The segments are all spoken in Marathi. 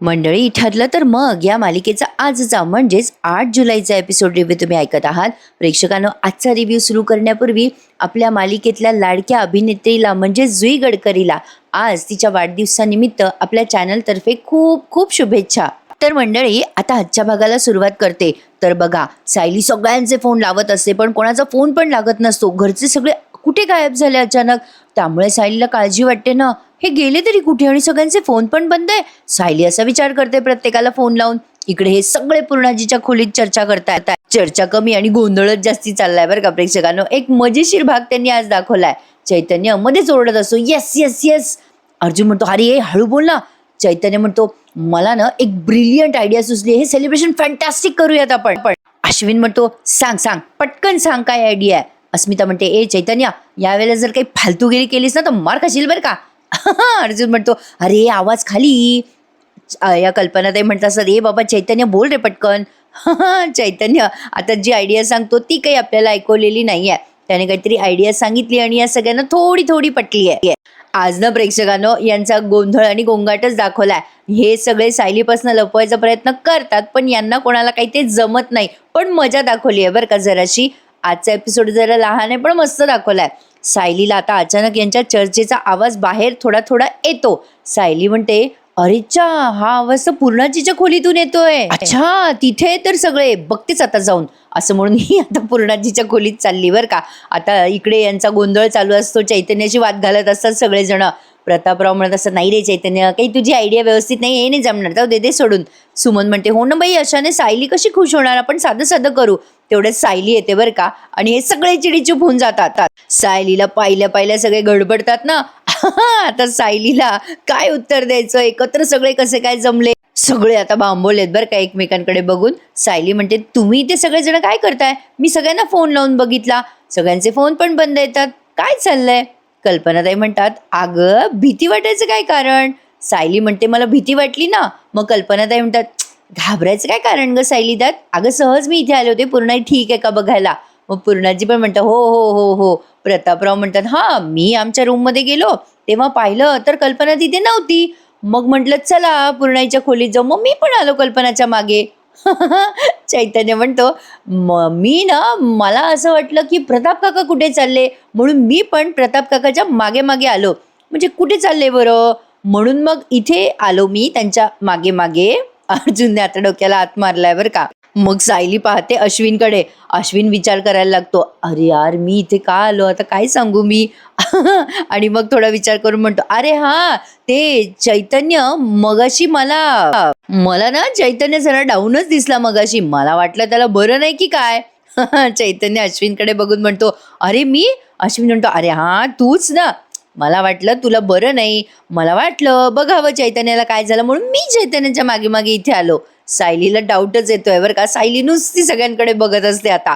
मंडळी, ठरलं तर मग या मालिकेचा आजचा म्हणजेच 8 जुलैचा एपिसोड रिव्ह्यू तुम्ही ऐकत आहात. प्रेक्षकांनो, आजचा रिव्ह्यू सुरू करण्यापूर्वी आपल्या मालिकेतल्या लाडक्या अभिनेत्रीला म्हणजे जुई गडकरीला आज तिच्या वाढदिवसानिमित्त आपल्या चॅनलतर्फे खूप खूप शुभेच्छा. तर मंडळी, आता आजच्या भागाला सुरुवात करते. तर बघा, सायली सगळ्यांचे फोन लावत असते पण कोणाचा फोन पण लागत नसतो. घरचे सगळे कुठे गायब झाले अचानक. त्यामुळे सायलीला काळजी वाटते ना, हे गेले तरी कुठे आणि सगळ्यांचे फोन पण बंद आहे. सायली असा विचार करते प्रत्येकाला फोन लावून. इकडे हे सगळे पूर्णाजीच्या खोलीत चर्चा करतात. चर्चा कमी आणि गोंधळच जास्ती चाललाय बरं का प्रेक्षकांनो. एक मजेशीर भाग त्यांनी आज दाखवलाय. चैतन्य मध्येच ओरडत असतो, येस येस येस. अर्जुन म्हणतो, अरे हळू बोल ना. चैतन्य म्हणतो, मला ना एक ब्रिलियंट आयडिया सुचली, हे सेलिब्रेशन फॅन्टॅस्टिक करूयात आपण. अश्विन म्हणतो, सांग सांग पटकन सांग काय आयडिया आहे. अस्मिता म्हणते, ए चैतन्य, यावेळेला जर काही फालतूगिरी केलीस ना तर मार खाशील बरं का. अर्जुन म्हणतो, अरे आवाज खाली. या कल्पनाताई म्हणतात असतात, ए बाबा चैतन्य बोल रे पटकन. चैतन्य आता जी आयडिया सांगतो ती काही आपल्याला ऐकवलेली नाहीये. त्याने काहीतरी आयडिया सांगितली आणि या सगळ्यांना थोडी थोडी पटली आहे. आज ना प्रेक्षकांनो, यांचा गोंधळ आणि गोंगाटच दाखवलाय. हे सगळे सायलीपासून लपवायचा प्रयत्न करतात पण यांना कोणाला काही ते जमत नाही. पण मजा दाखवली आहे बरं का जराशी. आजचा एपिसोड जरा लहान आहे पण मस्त दाखवलाय. सायलीला आता अचानक यांच्या चर्चेचा आवाज बाहेर थोडा थोडा येतो. सायली म्हणते, अरेच्चा, हा आवाज तर पूर्णाजीच्या खोलीतून येतोय. अच्छा, तिथे तर सगळे बघतेच आता जाऊन. असं म्हणून ही आता पूर्णाजीच्या खोलीत चालली बरं का. आता इकडे यांचा गोंधळ चालू असतो. चैतन्याची वाद घालत असतात सगळेजण. प्रतापराव म्हणत असतात, नाही रे चैतन्य, काही तुझी आयडिया व्यवस्थित नाही, हे नाही जमणार, जाऊ दे सोडून. सुमन म्हणते, हो ना बाई, अशाने सायली कशी खुश होणार, आपण साधं साधं करू. तेवढ्याच सायली येते बरं का आणि हे सगळे चिडीचूप होऊन जातात. सायलीला पाहिल्या सगळे गडबडतात ना. आता सायलीला काय उत्तर द्यायचं, एकत्र सगळे कसे काय जमले. सगळे आता बांबोलेत बरं का एकमेकांकडे बघून. सायली म्हणते, तुम्ही इथे सगळेजण काय करताय, मी सगळ्यांना फोन लावून बघितला, सगळ्यांचे फोन पण बंद येतात, काय चाललंय. कल्पनाताई म्हणतात, अगं भीती वाटायचं काय कारण. सायली म्हणते, मला भीती वाटली ना. मग कल्पनाताई म्हणतात, घाबरायचं काय कारण ग सायली दात, अगं सहज मी इथे आले होते, पूर्ण ठीक आहे का बघायला. मग पूर्णाजी पण म्हणतात, हो हो हो हो. प्रतापराव म्हणतात, हा मी आमच्या रूममध्ये गेलो तेव्हा पाहिलं तर कल्पना तिथे नव्हती. मग म्हटलं चला पूर्णाईच्या खोलीत जाऊ, मग मी पण आलो कल्पनाच्या मागे. चैतन्य म्हणतो, मी ना, मला असं वाटलं की प्रताप काका कुठे चालले म्हणून मी पण प्रताप काकाच्या मागे मागे आलो. म्हणजे कुठे चालले बरं, म्हणून मग इथे आलो मी त्यांच्या मागे मागे. अर्जुनने आता डोक्याला हात मारलाय बरं का. मग सायली पाहते अश्विनकडे. अश्विन विचार करायला लागतो, अरे यार मी इथे का आलो, आता काय सांगू मी. आणि मग थोडा विचार करून म्हणतो, अरे हा, ते चैतन्य मगाशी मला ना चैतन्य जरा डाऊनच दिसला मगाशी, मला वाटलं त्याला बरं नाही की काय. चैतन्य अश्विनकडे बघून म्हणतो, अरे मी. अश्विन म्हणतो, अरे हा तूच ना, मला वाटलं तुला बरं नाही, मला वाटलं बघावं चैतन्याला काय झालं म्हणून मी चैतन्याच्या मागे मागे इथे आलो. सायलीला डाऊटच येतोय बरं का. सायली नुसती सगळ्यांकडे बघत असते आता.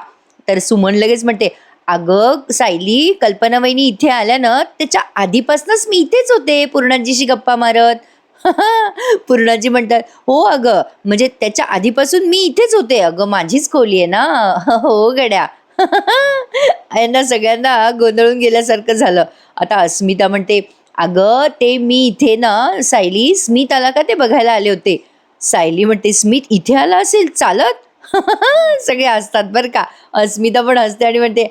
तर सुमन लगेच म्हणते, अगं सायली, कल्पना वहिनी इथे आल्या ना त्याच्या आधीपासूनच मी इथेच होते पूर्णाजीशी गप्पा मारत. पूर्णाजी म्हणतात, हो अगं, म्हणजे त्याच्या आधीपासून मी इथेच होते, अगं माझीच खोली आहे ना. हो गड्या. यांना सगळ्यांना गोंधळून गेल्यासारखं झालं. आता अस्मिता म्हणते, अगं ते मी इथे ना सायली, स्मित आला का ते बघायला आले होते. सायली म्हणते, स्मित इथे आला असेल चालत. सगळे हसतात बरं का. अस्मिता पण हसते आणि म्हणते,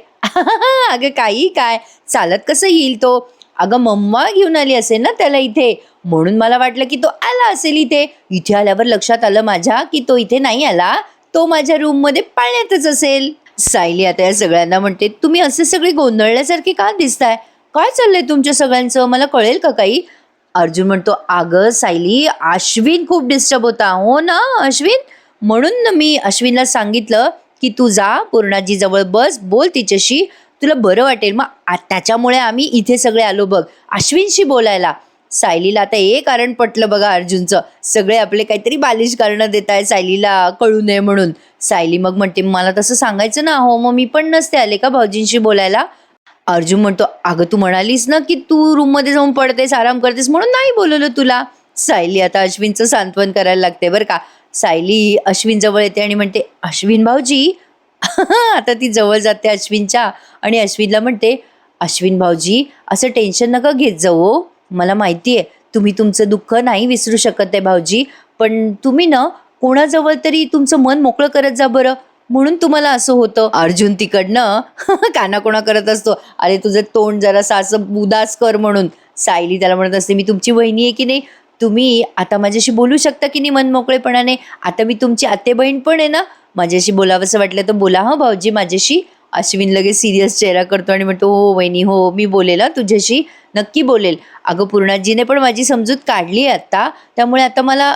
अगं काही काय, चालत कसं येईल तो, अगं मम्मा घेऊन आली असेल ना त्याला इथे, म्हणून मला वाटलं की तो आला असेल इथे. इथे आल्यावर लक्षात आलं माझ्या की तो इथे नाही आला, तो माझ्या रूम मध्ये पाळण्यातच असेल. सायली आता या सगळ्यांना म्हणते, तुम्ही असे सगळे गोंधळल्यासारखे का दिसताय, काय चाललंय तुमच्या सगळ्यांचं, मला कळेल का काही. अर्जुन म्हणतो, अगं सायली, अश्विन खूप डिस्टर्ब होता. हो ना अश्विन, म्हणून मी अश्विनला सांगितलं की तू जा पूर्णाजी जवळ बस, बोल तिच्याशी, तुला बरं वाटेल. मग त्याच्यामुळे आम्ही इथे सगळे आलो बघ अश्विनशी बोलायला. सायलीला आता हे कारण पटलं बघा अर्जुनचं. सगळे आपले काहीतरी बालिश कारणं देत आहे सायलीला कळू नये म्हणून. सायली मग म्हणते, मला तसं सांगायचं ना, हो मग मी पण नसते आले का भाऊजींशी बोलायला. अर्जुन म्हणतो, अगं तू म्हणालीस ना की तू रूममध्ये जाऊन पडतेस, आराम करतेस, म्हणून नाही बोलवलं तुला. सायली आता अश्विनचं सांत्वन करायला लागते बरं का. सायली अश्विन जवळ येते आणि म्हणते, अश्विन भाऊजी. आता ती जवळ जाते अश्विनच्या आणि अश्विनला म्हणते, अश्विन भाऊजी असं टेन्शन नका घेत जाऊ, मला माहिती आहे तुम्ही तुमचं दुःख नाही विसरू शकत आहे भाऊजी, पण तुम्ही ना कोणाजवळ तरी तुमचं मन मोकळं करत जा बरं, म्हणून तुम्हाला असं होतं. अर्जुन तिकडनं कानाकोणा करत असतो, अरे तुझं तोंड जरासं असं उदास कर म्हणून. सायली त्याला म्हणत असते, मी तुमची वहिनी आहे की नाही, तुम्ही आता माझ्याशी बोलू शकता की नाही मनमोकळेपणाने. आता मी तुमची आते बहीण पण आहे ना, माझ्याशी बोलावंसं वाटलं तर बोला हं भाऊजी माझ्याशी. अश्विन लगेच सिरियस चेहरा करतो आणि म्हणतो, हो वहिनी हो, मी बोलेल हं तुझ्याशी, नक्की बोलेल. अगं पूर्णाजीने पण माझी समजूत काढली आहे आत्ता, त्यामुळे आता मला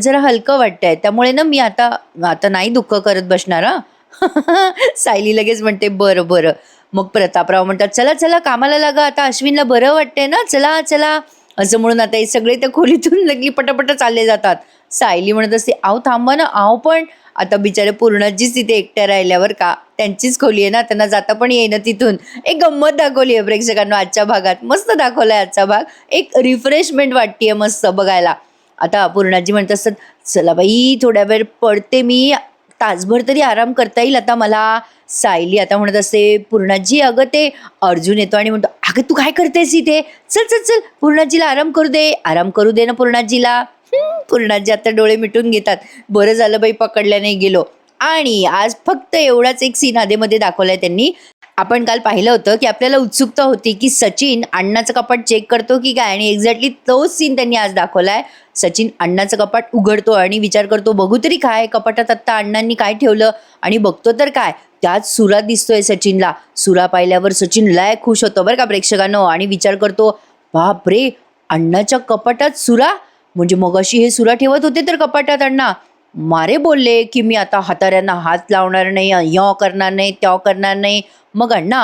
जरा हलकं वाटतंय. त्यामुळे ना मी आता आता नाही दुःख करत बसणार हां. सायली लगेच म्हणते, बरं बरं. मग प्रतापराव म्हणतात, चला चला कामाला लागा, आता अश्विनला बरं वाटतंय ना, चला चला. असं म्हणून आता हे सगळे त्या खोलीतून लगली पटापट चालले जातात. सायली म्हणत असते, आहो थांबा ना, आहो पण आता बिचारे पूर्णाजीच तिथे एकट्या राहिल्यावर का, त्यांचीच खोली आहे ना, त्यांना जाता पण येईना तिथून. एक गंमत दाखवली आहे प्रेक्षकांना आजच्या भागात, मस्त दाखवलाय आजचा भाग. एक रिफ्रेशमेंट वाटतेय मस्त बघायला. आता पूर्णाजी म्हणत असतात, चला बाई थोड्या वेळ पडते मी, तासभर तरी आराम करता येईल आता मला. सायली आता म्हणत असते, पूर्णाजी अगं ते अर्जुन येतो आणि म्हणतो, अगं तू काय करतेस इथे, चल चल चल पूर्णाजीला आराम करू दे, आराम करू दे ना पूर्णाजीला. पूर्णाजी आता डोळे मिटून घेतात, बरं झालं बाई पकडल्या नाही गेलो. आणि आज फक्त एवढाच एक सीन आधेमध्ये दाखवलाय त्यांनी. आपण काल पाहिलं होतं की आपल्याला उत्सुकता होती की सचिन अण्णाचं कपाट चेक करतो की काय, आणि एक्झॅक्टली तोच सीन त्यांनी आज दाखवलाय. सचिन अण्णाचं कपाट उघडतो आणि विचार करतो, बघू तरी काय कपाटात आत्ता अण्णांनी काय ठेवलं, आणि बघतो तर काय, त्यात सुरा दिसतोय सचिनला. सुरा पाहिल्यावर सचिन लय खुश होतो बरं का प्रेक्षकांनो, आणि विचार करतो, बाप रे अण्णाच्या कपाटात सुरा, म्हणजे मगाशी हे सुरा ठेवत होते तर कपाटात अण्णा. मारे बोलले की मी आता हाताऱ्यांना हात लावणार नाही, य करणार नाही, त्या करणार नाही. मग अण्णा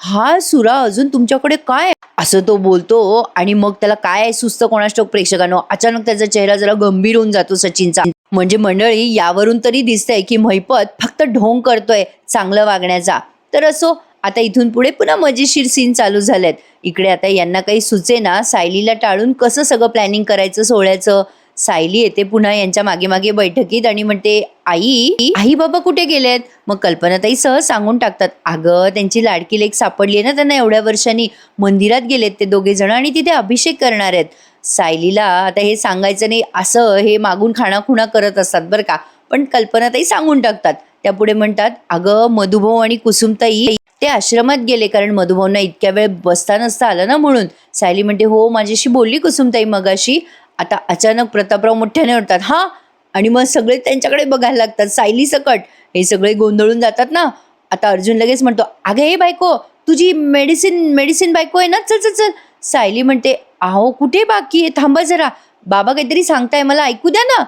हा सुरा अजून तुमच्याकडे काय, असं तो बोलतो. आणि मग त्याला काय सुचतं कोणास ठाऊक प्रेक्षकांनो, अचानक त्याचा चेहरा जरा गंभीर होऊन जातो सचिनचा. म्हणजे मंडळी यावरून तरी दिसतंय की महिपत फक्त ढोंग करतोय चांगलं वागण्याचा. तर असो, आता इथून पुढे पुन्हा मजेशीर सीन चालू झालेत. इकडे आता यांना काही सुचेना सायलीला टाळून कसं सगळं प्लॅनिंग करायचं सोहळ्याचं. सायली येते पुन्हा यांच्या मागे मागे बैठकीत आणि म्हणते, आई आई बाबा कुठे गेलेत. मग कल्पनाताई सहज सांगून टाकतात, अगं त्यांची लाडकी लेक सापडली ना त्यांना एवढ्या वर्षांनी, मंदिरात गेलेत ते दोघे जण आणि तिथे अभिषेक करणार आहेत. सायलीला आता हे सांगायचं नाही असं हे मागून खाणाखुणा करत असतात बरं का, पण कल्पनाताई सांगून टाकतात. त्या पुढे म्हणतात, अगं मधुभाऊ आणि कुसुमताई ते आश्रमात गेले, कारण मधुभाऊंना इतक्या वेळ बसता नसता आलं ना म्हणून. सायली म्हणते, हो माझ्याशी बोलली कुसुमताई मगाशी. आता अचानक प्रतापराव मोठ्याने उठतात, हा, आणि मग सगळे त्यांच्याकडे बघायला लागतात सायली सकट. हे सगळे गोंधळून जातात ना. आता अर्जुन लगेच म्हणतो, अगं हे बायको तुझी मेडिसिन मेडिसिन बायको आहे ना, चल चल चल. सायली म्हणते, आहो कुठे बाकी आहे, थांबा जरा, बाबा काहीतरी सांगताय मला ऐकू द्या ना.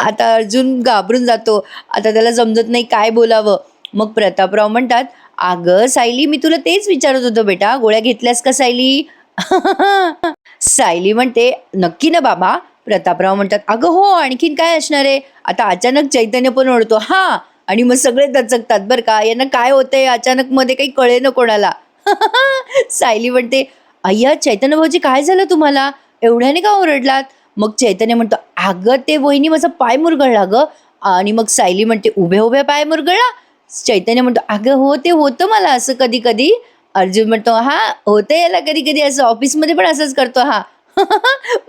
आता अर्जुन घाबरून जातो, आता त्याला समजत नाही काय बोलावं. मग प्रतापराव म्हणतात, अगं सायली मी तुला तेच विचारत होतो बेटा, गोळ्या घेतल्यास का सायली. सायली म्हणते, नक्की ना बाबा. प्रतापराव म्हणतात, अगं हो, आणखीन काय असणार आहे. आता अचानक चैतन्य पण ओढतो, हा, आणि मग सगळे दचकतात बरं का, यांना काय होतंय अचानक मध्ये काही कळे ना कोणाला. सायली म्हणते, अय्या चैतन्य भाऊजी काय झालं तुम्हाला, एवढ्याने का ओरडलात. मग चैतन्य म्हणतो, अगं ते वहिनी माझा पाय मुरगळला ग. आणि मग सायली म्हणते, उभ्या उभ्या पाय मुरगळला. चैतन्य म्हणतो, अगं हो ते होतं मला असं कधी कधी. अर्जुन म्हणतो, हा होतं याला कधी कधी असं, ऑफिसमध्ये पण असंच करतो हा.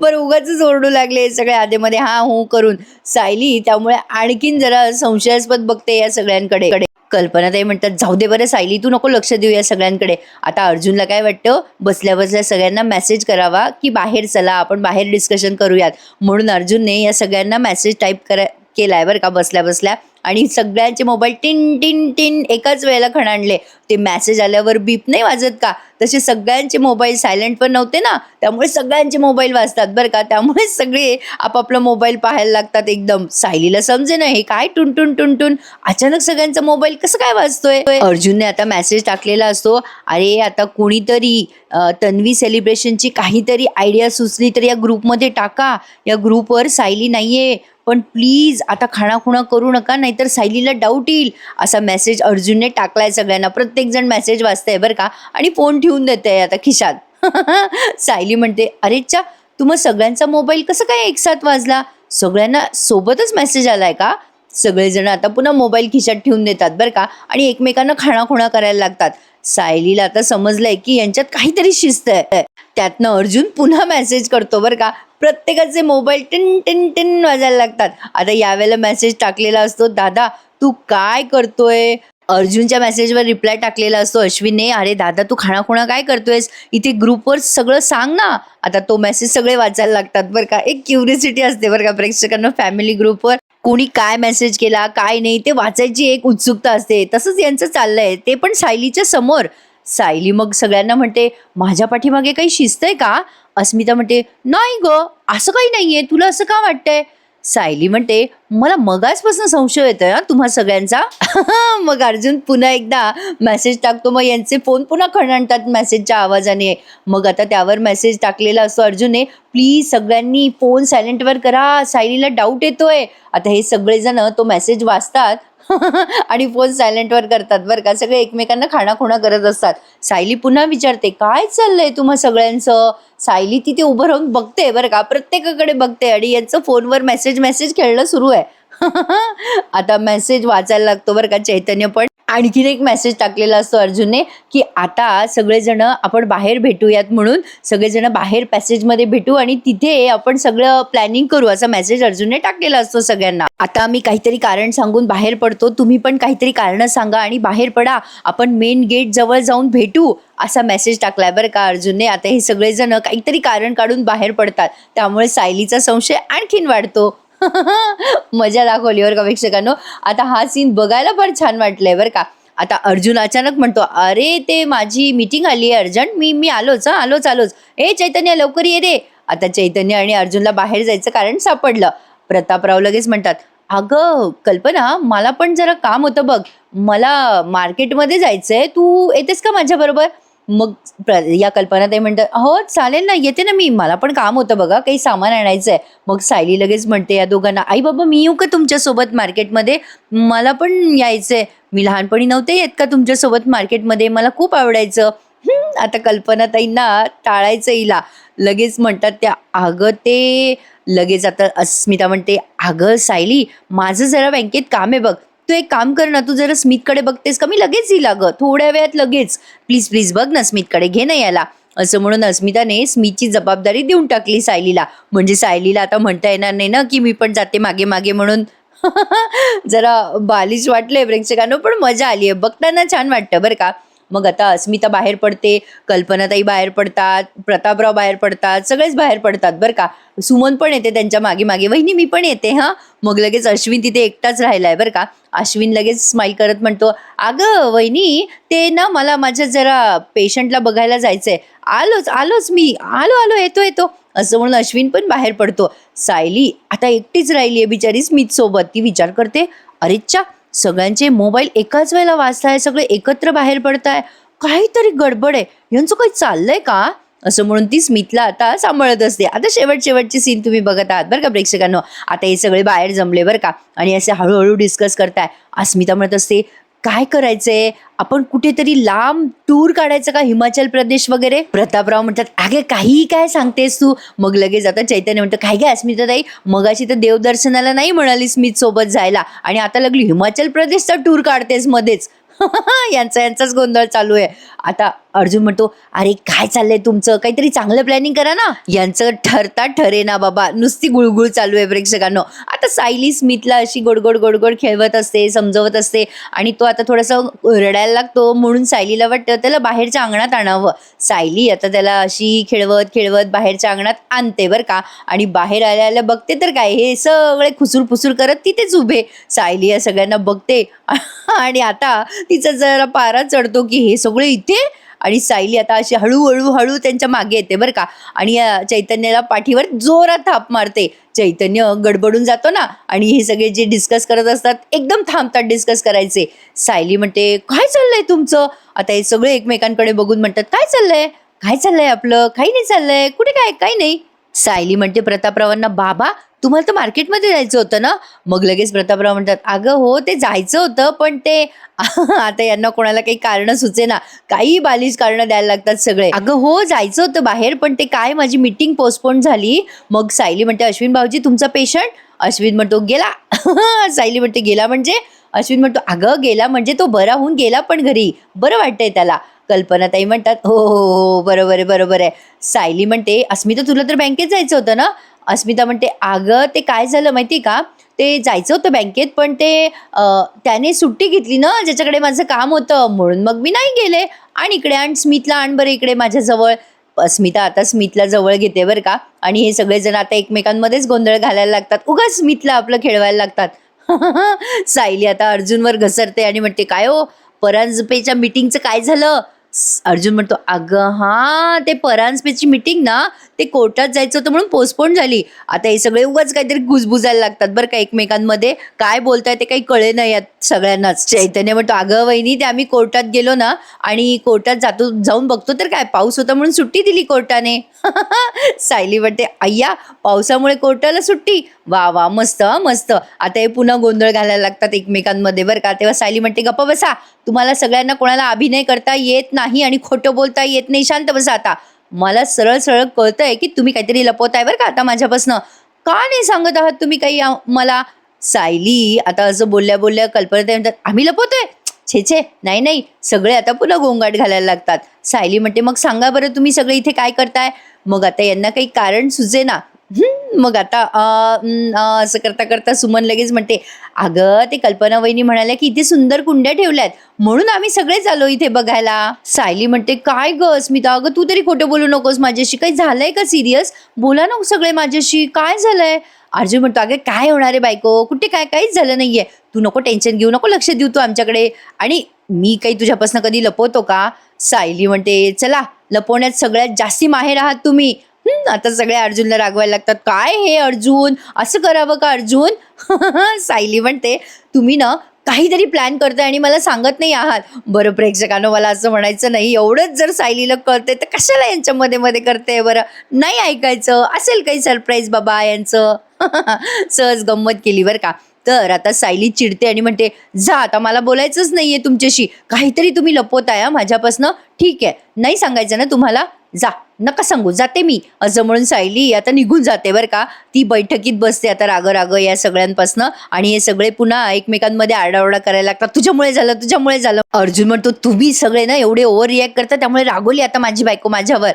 बरं उगाच ओरडू लागले सगळे आधेमध्ये हा हो करून. सायली त्यामुळे आणखीन जरा संशयास्पद बघते या सगळ्यांकडे. कल्पनाताई म्हणतात, जाऊ दे बरं सायली तू नको लक्ष देऊ या सगळ्यांकडे. आता अर्जुनला काय वाटतं, बसल्या बसल्या सगळ्यांना मेसेज करावा की बाहेर चला आपण बाहेर डिस्कशन करूयात. म्हणून अर्जुनने या सगळ्यांना मेसेज टाईप केलाय बरं का बसल्या बसल्या, आणि सगळ्यांचे मोबाईल टिन टिन टिन एकाच वेळेला खणाणले. ते मेसेज आल्यावर बीप नाही वाजत का, तसे सगळ्यांचे मोबाईल सायलेंट पण नव्हते ना, त्यामुळे सगळ्यांचे मोबाईल वाजतात बरं का. त्यामुळे सगळे आपापला मोबाईल पाहायला लागतात एकदम. सायलीला समजे ना हे काय टुनटुन टुनटुन, अचानक सगळ्यांचा मोबाईल कसं काय वाजतोय. अर्जुनने आता मेसेज टाकलेला असतो, अरे आता कोणीतरी तन्वी सेलिब्रेशनची काहीतरी आयडिया सुचली तर या ग्रुपमध्ये टाका, या ग्रुपवर सायली नाहीये, पण प्लीज आता खाणाखुणा करू नका नाहीतर सायलीला डाऊट येईल. असा मेसेज अर्जुनने टाकलाय सगळ्यांना. प्रत्येक जण मेसेज वाचतंय बरं का, आणि फोन ठेवून देते आता खिशात. सायली म्हणते, अरे चा तू मग सगळ्यांचा मोबाईल कसं काय एकसाथ वाजला, सगळ्यांना सोबतच मेसेज आलाय का. सगळेजण आता पुन्हा मोबाईल खिशात ठेवून देतात बरं का, आणि एकमेकांना खाणाखुणा करायला लागतात. सायलीला आता समजलंय की यांच्यात काहीतरी शिस्त आहे. त्यातनं अर्जुन पुन्हा मेसेज करतो बरं का, प्रत्येकाचे मोबाईल टिन टिन टिन वाजायला लागतात. आता यावेळेला मेसेज टाकलेला असतो, दादा तू काय करतोय? अर्जुनच्या मेसेजवर रिप्लाय टाकलेला असतो अश्विनने, अरे दादा तू खाणाखुणा काय करतोयस? इथे ग्रुपवर सगळं सांग ना. आता तो मेसेज सगळे वाचायला लागतात बरं का. एक क्युरिओसिटी असते बरं का प्रेक्षकांना. फॅमिली ग्रुपवर कोणी काय मेसेज केला काय नाही ते वाचायची एक उत्सुकता असते. तसंच यांचं चाललंय, ते पण सायलीच्या समोर. सायली मग सगळ्यांना म्हणते, माझ्या पाठीमागे काही शिस्त आहे का? अस्मिता म्हणते, नाही ग, असं काही नाहीये, तुला असं का वाटतंय? सायली म्हणते, मला मगाचपासून संशय येतोय हा तुम्हा सगळ्यांचा. मग अर्जुन पुन्हा एकदा मेसेज टाकतो. मग यांचे फोन पुन्हा खणखणतात मेसेजच्या आवाजाने. मग आता त्यावर मेसेज टाकलेला असतो अर्जुनने, प्लीज सगळ्यांनी फोन सायलेंटवर करा, सायलीला डाऊट येतोय. आता हे सगळेजण तो मेसेज वाचतात आणि फोन सायलेंटवर करतात बरं का. सगळे एकमेकांना खाणाखुणा करत असतात. सायली पुन्हा विचारते, काय चाललंय तुम्हा सगळ्यांचं? सायली तिथे उभं राहून बघते बरं का, प्रत्येकाकडे बघते आणि यांचं फोनवर मेसेज खेळणं सुरू आहे. आता मेसेज वाचायला लागतो बरं का चैतन्य पण. आणखीन एक मेसेज टाकलेला असतो अर्जुनने, की आता सगळेजण आपण बाहेर भेटूयात, म्हणून सगळेजण बाहेर पॅसेजमध्ये भेटू आणि तिथे आपण सगळं प्लॅनिंग करू, असा मेसेज अर्जुनने टाकलेला असतो सगळ्यांना. आता आम्ही काहीतरी कारण सांगून बाहेर पडतो, तुम्ही पण काहीतरी कारण सांगा आणि बाहेर पडा, आपण मेन गेट जवळ जाऊन भेटू, असा मेसेज टाकलाय बरं का अर्जुनने. आता हे सगळेजण काहीतरी कारण काढून बाहेर पडतात, त्यामुळे सायलीचा संशय आणखीन वाढतो. मजा दाखवली बरं का प्रेक्षकांनो. आता हा सीन बघायला पण छान वाटलंय बरं का. आता अर्जुन अचानक म्हणतो, अरे ते माझी मीटिंग आली आहे अर्जंट, मी आलोच आलोच. ए चैतन्य लवकर ये रे. आता चैतन्य आणि अर्जुनला बाहेर जायचं कारण सापडलं. प्रतापराव लगेच म्हणतात, अगं कल्पना, मला पण जरा काम होतं बघ, मला मार्केटमध्ये जायचंय, तू येतेस का माझ्याबरोबर? मग या कल्पनाताई म्हणतात, हो चालेल ना, येते ना मी, मला पण काम होतं बघा, काही सामान आणायचंय. मग सायली लगेच म्हणते या दोघांना, आई बाबा मी येऊ का तुमच्यासोबत मार्केटमध्ये? मला पण यायचंय, मी लहानपणी नव्हते येत का तुमच्यासोबत मार्केटमध्ये, मला खूप आवडायचं. आता कल्पनाताईंना टाळायचं हिला. लगेच म्हणतात त्या, अगं ते लगेच आता अस्मिता म्हणते, अगं सायली, माझं जरा बँकेत काम आहे बघ, तू एक काम कर ना, तू जरा स्मितकडे बघतेस का? मी लगेच येईल अगं, थोड्या वेळात लगेच, प्लीज प्लीज बघ ना स्मितकडे, घे ना याला. असं म्हणून अस्मिताने स्मितची जबाबदारी देऊन टाकली सायलीला. म्हणजे सायलीला आता म्हणता येणार नाही ना की मी पण जाते मागे मागे म्हणून. जरा बालिश वाटलंय प्रेक्षकांनो, पण मजा आली आहे, बघताना छान वाटतं बरं का. मग आता अस्मिता बाहेर पडते, कल्पनाताई बाहेर पडतात, प्रतापराव बाहेर पडतात, सगळेच बाहेर पडतात बरं का. सुमन पण येते त्यांच्या मागे मागे, वहिनी मी पण येते हा. मग लगेच अश्विन तिथे एकटाच राहिलाय बरं का. अश्विन लगेच स्माईल करत म्हणतो, अगं वहिनी, ते ना मला माझ्या जरा पेशंटला बघायला जायचंय, आलोच मी, आलो येतो. असं म्हणून अश्विन पण बाहेर पडतो. सायली आता एकटीच राहिली आहे बिचारी स्मित सोबत. ती विचार करते, अरेच्चा, सगळ्यांचे मोबाईल एकाच वेळेला वाजताय, सगळे एकत्र बाहेर पडताय, काहीतरी गडबड आहे, यांचं काही चाललंय का? असं म्हणून ती स्मितला आता सांभाळत असते. आता शेवटची सीन तुम्ही बघत आहात बरं का प्रेक्षकांनो. आता हे सगळे बाहेर जमले बरं का आणि असे हळूहळू डिस्कस करताय. अस्मिता म्हणत असते, काय करायचंय, आपण कुठेतरी लांब टूर काढायचं का, हिमाचल प्रदेश वगैरे? प्रतापराव म्हणतात, अगे काही काय सांगतेस तू? मग लगेच आता चैतन्य म्हणतं, काय काय अस्मिताताई, मगाशी तर देवदर्शनाला नाही म्हणाली स्मित सोबत जायला आणि आता लागली हिमाचल प्रदेशचा टूर काढतेस मध्येच. यांचाच गोंधळ चालू आहे. आता अर्जुन म्हणतो, अरे काय चाललंय तुमचं, काहीतरी चांगलं प्लॅनिंग करा ना. यांचं ठरता ठरे ना बाबा, नुसती गुळगुळ चालू आहे प्रेक्षकांनो. आता सायली स्मितला अशी गोडगोड खेळवत असते, समजवत असते आणि तो आता थोडासा रडायला लागतो, म्हणून सायलीला वाटतं त्याला बाहेरच्या अंगणात आणावं. सायली आता त्याला अशी खेळवत बाहेरच्या अंगणात आणते बरं का. आणि बाहेर आल्याला बघते तर काय, हे सगळे खुसूर करत तिथेच उभे. सायली या सगळ्यांना बघते आणि आता तिचा जरा पारा चढतो की हे सगळे इथे. आणि सायली आता अशी हळू त्यांच्या मागे येते बरं का आणि चैतन्याला पाठीवर जोरात थाप मारते. चैतन्य गडबडून जातो ना आणि हे सगळे जे डिस्कस करत असतात एकदम थांबतात डिस्कस करायचे. सायली म्हणते, काय चाललंय तुमचं? आता हे सगळे एकमेकांकडे बघून म्हणतात, काय चाललंय आपलं? काही नाही चाललंय, कुठे काय, काही नाही. सायली म्हणते प्रतापरावांना, बाबा तुम्हाला तर मार्केटमध्ये जायचं होतं ना? मग लगेच प्रतापराव म्हणतात, अगं हो ते जायचं होतं, पण ते आता यांना कोणाला काही कारण सुचेना, काही बालिश कारण द्यायला लागतात सगळे. अगं हो जायचं होतं बाहेर, पण ते काय माझी मीटिंग पोस्टपोन झाली. मग सायली म्हणते, अश्विन भाऊजी तुमचा पेशंट? अश्विन म्हणतो, गेला. सायली म्हणते, गेला म्हणजे? अश्विन म्हणतो, अगं गेला म्हणजे तो बरा होऊन गेला, पण घरी बरं वाटतंय त्याला. कल्पनाताई म्हणतात, "हो, हो, हो, बरोबर आहे, बरोबर आहे." सायली म्हणते, "अस्मिता तुला तर बँकेत जायचं होतं ना?" अस्मिता म्हणते, "अगं ते काय झालं माहिती का? ते जायचं होतं बँकेत पण ते त्याने सुट्टी घेतली ना ज्याच्याकडे माझं काम होतं म्हणून मग मी नाही गेले. आणि इकडे आण स्मितला आण बरं इकडे माझ्याजवळ." स्मिता आता स्मितला जवळ घेते बरं का आणि हे सगळेजण आता एकमेकांमध्येच गोंधळ घालायला लागतात. उगाच स्मितला आपलं खेळवायला लागतात. सायली आता अर्जुनवर घसरते आणि म्हणते, "काय हो, परांजपेच्या मीटिंगचं काय झालं?" अर्जुन म्हणतो, "अगं हां, ते परांजपेची मीटिंग ना, ते कोर्टात जायचं होतं म्हणून पोस्टपोन झाली." आता हे सगळे उगाच काहीतरी गुजबुजायला लागतात बरं का एकमेकांमध्ये. काय बोलताय ते काही कळेना यात सगळ्यांनाच. चैतन्य म्हणतो, "अगं वहिनी, ते आम्ही कोर्टात गेलो ना आणि कोर्टात जाऊन बघतो तर काय पाऊस होता म्हणून सुट्टी दिली कोर्टाने." सायली म्हणते, "अय्या, पावसामुळे कोर्टाला सुट्टी? वाह! वाह! मस्त हं, मस्त." आता हे पुन्हा गोंधळ घालायला लागतात एकमेकांमध्ये बरं का. तेव्हा सायली म्हणते, "गप्प बसा. तुम्हाला सगळ्यांना कोणाला अभिनय करता येत नाही आणि खोटं बोलता येत नाही. शांत बसा आता. मला सरळ-सरळ कळतंय की तुम्ही काहीतरी लपवताय बरं का आता माझ्यापासनं. का नाही सांगत आहात तुम्ही काही मला?" सायली आता असं बोलल्या-बोलल्या कल्पनाताई म्हणतात, "आम्ही लपवतोय? छे, छे. नाही, नाही." सगळे आता पुन्हा गोंगाट घालायला लागतात. सायली म्हणते, "मग सांगा बरं तुम्ही सगळे इथे काय करताय?" मग आता यांना काही कारण सुचेना. मग आता असं करता-करता सुमन लगेच म्हणते, "अगं, ते कल्पना वहिनी म्हणाल्या की इथे सुंदर कुंड्या ठेवल्यात, म्हणून आम्ही सगळेच आलो इथे बघायला." सायली म्हणते, "काय गं स्मिता, अगं तू तरी खोटं बोलू नकोस माझ्याशी. काही झालंय का सीरियस? बोला ना सगळे माझ्याशी. काय झालंय?" अर्जुन म्हणतो, "अगं काय होणार आहे बायको, कुठे काय काहीच झालं नाहीये. तू नको टेन्शन घेऊ, नको लक्ष देऊ तू आमच्याकडे. आणि मी काही तुझ्यापासून कधी लपवतो का?" सायली म्हणते, "चला, लपवण्यात सगळ्यात जास्ती माहेर आहात तुम्ही." आता सगळे अर्जुनला रागवायला लागतात. "काय हे अर्जुन, असं करावं का अर्जुन?" सायली म्हणते, "तुम्ही ना काहीतरी प्लॅन करताय आणि मला सांगत नाही आहात." बरं प्रेक्षकांनो, मला असं म्हणायचं नाही, एवढंच जर सायलीला कळतंय तर कशाला यांच्या मध्ये करते बरं. नाही ऐकायचं, असेल काही सरप्राईज बाबा यांचं. सहज गंमत केली बरं का. तर आता सायली चिडते आणि म्हणते, "जा आता, मला बोलायचंच नाहीये तुमच्याशी. काहीतरी तुम्ही लपवताय हां माझ्यापासनं. ठीक आहे, नाही सांगायचं ना तुम्हाला? जा, नका सांगू, जाते मी." असं म्हणून सायली आता निघून जाते बरं का. ती बैठकीत बसते आता राग या सगळ्यांपासनं आणि हे सगळे पुन्हा एकमेकांमध्ये आरडाओरडा करायला लागतात. "तुझ्यामुळे झालं, तुझ्यामुळे झालं." अर्जुन म्हणतो, "तुम्ही सगळे ना एवढे ओव्हर रिएक्ट करता त्यामुळे रागवली आता माझी बायको माझ्यावर."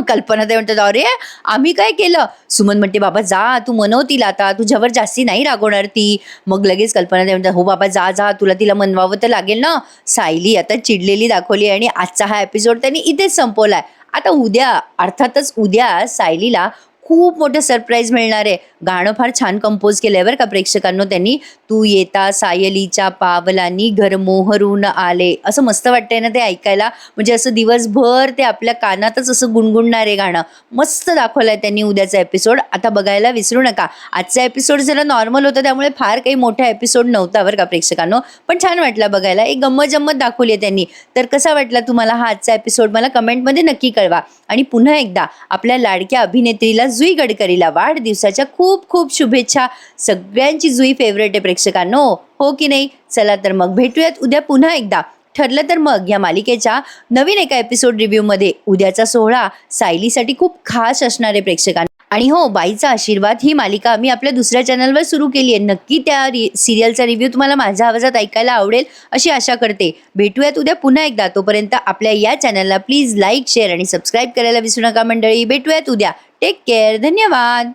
कल्पनाताई म्हणतात, "अरे, आम्ही काय केलं?" सुमन म्हणते, "बाबा जा, तू मनव तिला आता, तुझ्यावर जास्ती नाही रागवणार ती." मग लगेच कल्पनाताई म्हणतात, "हो बाबा जा, जा, तुला तिला मनवावं तर लागेल ना." सायली आता चिडलेली दाखवली आणि आजचा हा एपिसोड त्यांनी इथेच संपवलाय. आता उद्या, अर्थातच उद्या सायलीला खूप मोठं सरप्राईज मिळणार आहे. गाणं फार छान कंपोज केलंय बरं का प्रेक्षकांनो त्यांनी. "तू येता सायलीच्या पावलांनी घर मोहरून आले." असं मस्त वाटतंय ना ते ऐकायला. म्हणजे असं दिवसभर ते आपल्या कानातच असं गुणगुणणार आहे गाणं. मस्त दाखवलंय त्यांनी उद्याचा एपिसोड. आता बघायला विसरू नका. आजचा एपिसोड जरा नॉर्मल होता त्यामुळे फार काही मोठा एपिसोड नव्हता बरं का प्रेक्षकांनो. पण छान वाटला बघायला. एक गंमत-जंमत दाखवली आहे त्यांनी. तर कसा वाटला तुम्हाला हा आजचा एपिसोड मला कमेंटमध्ये नक्की कळवा. आणि पुन्हा एकदा आपल्या लाडक्या अभिनेत्रीला जुई गडकरीला वाढदिवसाच्या खूप खूप शुभेच्छा. सगळ्यांची जुई फेवरेट आहे प्रेक्षकांनो, हो की नाही? चला तर मग भेटूयात उद्या पुन्हा एकदा. ठरलं तर मग या मालिकेच्या नवीन एका एपिसोड रिव्ह्यूमध्ये. उद्याचा सोहळा सायलीसाठी खूप खास असणार आहे प्रेक्षकांनो. आणि हो, बाईचा आशीर्वाद ही मालिका आम्ही आपल्या दुसऱ्या चॅनलवर सुरू केली आहे. नक्की त्या सिरियलचा रिव्ह्यू तुम्हाला माझ्या आवाजात ऐकायला आवडेल अशी आशा करते. भेटूयात उद्या पुन्हा एकदा. तोपर्यंत आपल्या या चॅनलला प्लीज लाईक, शेअर आणि सबस्क्राईब करायला विसरू नका मंडळी. भेटूयात उद्या. Take care. धन्यवाद.